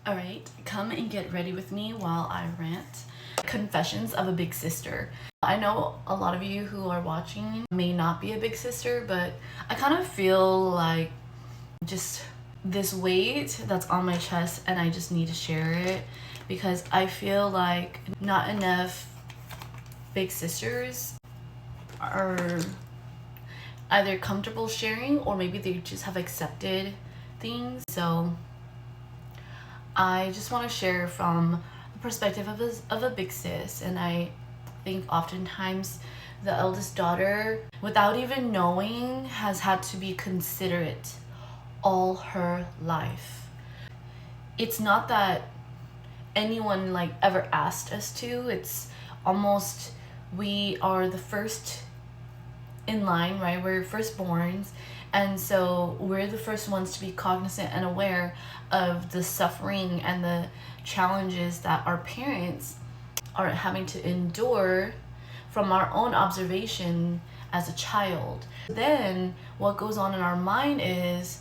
Alright, come and get ready with me while I rant. Confessions of a Big Sister. I know a lot of you who are watching may not be a big sister, but I kind of feel like just this weight that's on my chest and I just need to share it because I feel like not enough big sisters are either comfortable sharing or maybe they just have accepted things. So I just want to share from the perspective of a big sis, and I think oftentimes the eldest daughter, without even knowing, has had to be considerate all her life. It's not that anyone like ever asked us to, it's almost we are the first in line, right? We're firstborns, and so we're the first ones to be cognizant and aware of the suffering and the challenges that our parents are having to endure from our own observation as a child. Then what goes on in our mind is,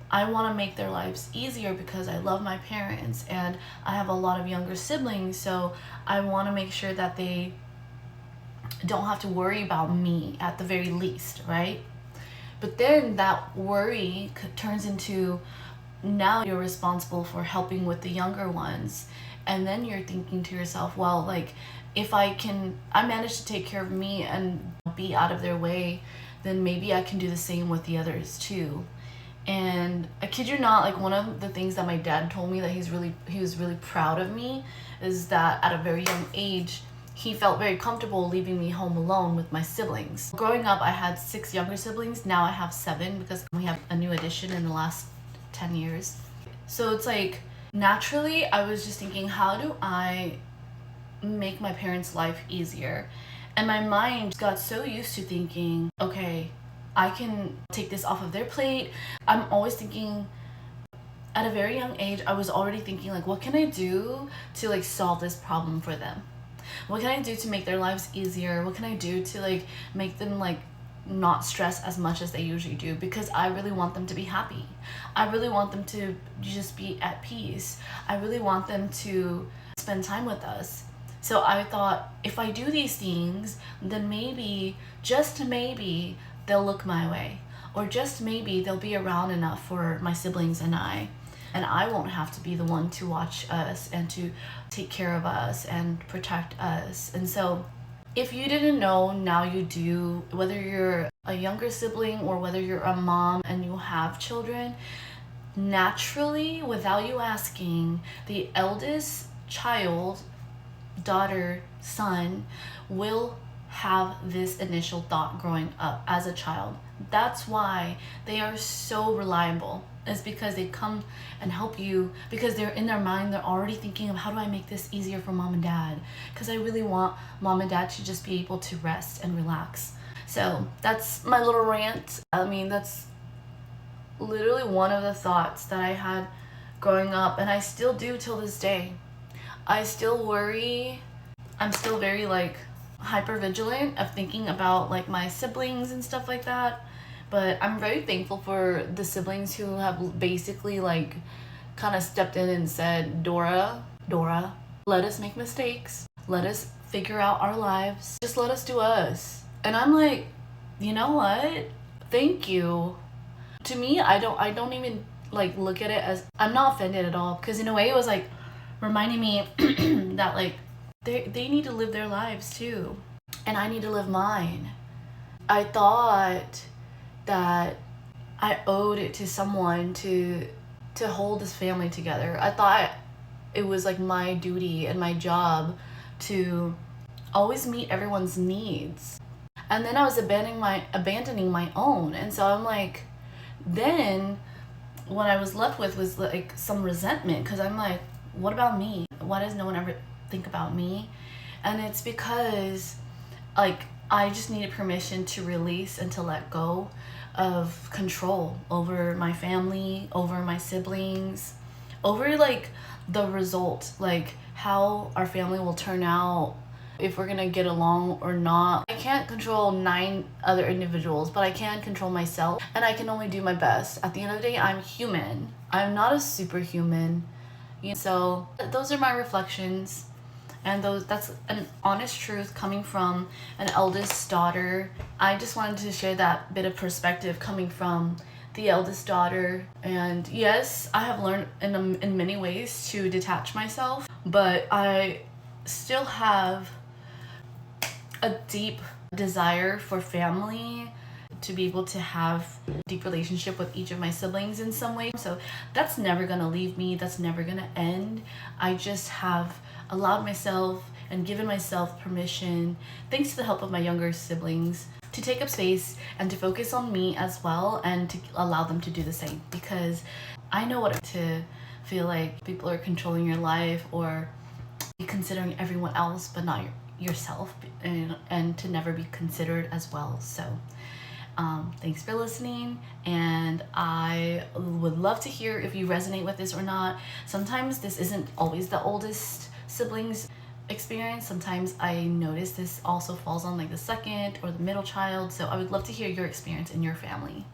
I want to make their lives easier because I love my parents and I have a lot of younger siblings, so I want to make sure that they don't have to worry about me at the very least, right? But then that worry turns into, now you're responsible for helping with the younger ones, and then you're thinking to yourself, well, like, if I manage to take care of me and be out of their way, then maybe I can do the same with the others too. And I kid you not, like, one of the things that my dad told me that he was really proud of me is that at a very young age he felt very comfortable leaving me home alone with my siblings. Growing up, I had 6 younger siblings. Now I have 7 because we have a new addition in the last 10 years. So it's like, naturally, I was just thinking, how do I make my parents' life easier? And my mind got so used to thinking, okay, I can take this off of their plate. I'm always thinking, at a very young age, I was already thinking, like, what can I do to like solve this problem for them? What can I do to make their lives easier? What can I do to like make them like not stress as much as they usually do? Because I really want them to be happy. I really want them to just be at peace. I really want them to spend time with us. So I thought, if I do these things, then maybe, just maybe, they'll look my way. Or just maybe they'll be around enough for my siblings and I won't have to be the one to watch us and to take care of us and protect us. And so if you didn't know, now you do. Whether you're a younger sibling or whether you're a mom and you have children, naturally, without you asking, the eldest child, daughter, son, will have this initial thought growing up as a child. That's why they are so reliable. It's because they come and help you, because they're in their mind, they're already thinking of, how do I make this easier for mom and dad? Because I really want mom and dad to just be able to rest and relax. So that's my little rant. I mean, that's literally one of the thoughts that I had growing up, and I still do till this day. I still worry. I'm still very like hyper vigilant of thinking about like my siblings and stuff like that. But I'm very thankful for the siblings who have basically like kind of stepped in and said, Dora, let us make mistakes. Let us figure out our lives. Just let us do us. And I'm like, you know what? Thank you. To me, I don't even like look at it as, I'm not offended at all, because in a way it was like reminding me that like they need to live their lives too, and I need to live mine. I thought that I owed it to someone to hold this family together. I thought it was like my duty and my job to always meet everyone's needs. And then I was abandoning my own. And so I'm like, then what I was left with was like some resentment, because I'm like, what about me? Why does no one ever think about me? And it's because like I just needed permission to release and to let go of control over my family, over my siblings, over like the result, like how our family will turn out, if we're gonna get along or not. I can't control 9 other individuals, but I can control myself, and I can only do my best. At the end of the day, I'm human. I'm not a superhuman. So those are my reflections, and that's an honest truth coming from an eldest daughter. I just wanted to share that bit of perspective coming from the eldest daughter. And yes, I have learned in many ways to detach myself, but I still have a deep desire for family, to be able to have a deep relationship with each of my siblings in some way. So that's never gonna leave me, that's never gonna end. I just have allowed myself and given myself permission, thanks to the help of my younger siblings, to take up space and to focus on me as well, and to allow them to do the same, because I know what to feel like people are controlling your life, or considering everyone else but not yourself, and to never be considered as well. So thanks for listening, and I would love to hear if you resonate with this or not. Sometimes this isn't always the oldest siblings experience. Sometimes I notice this also falls on like the second or the middle child. So I would love to hear your experience in your family.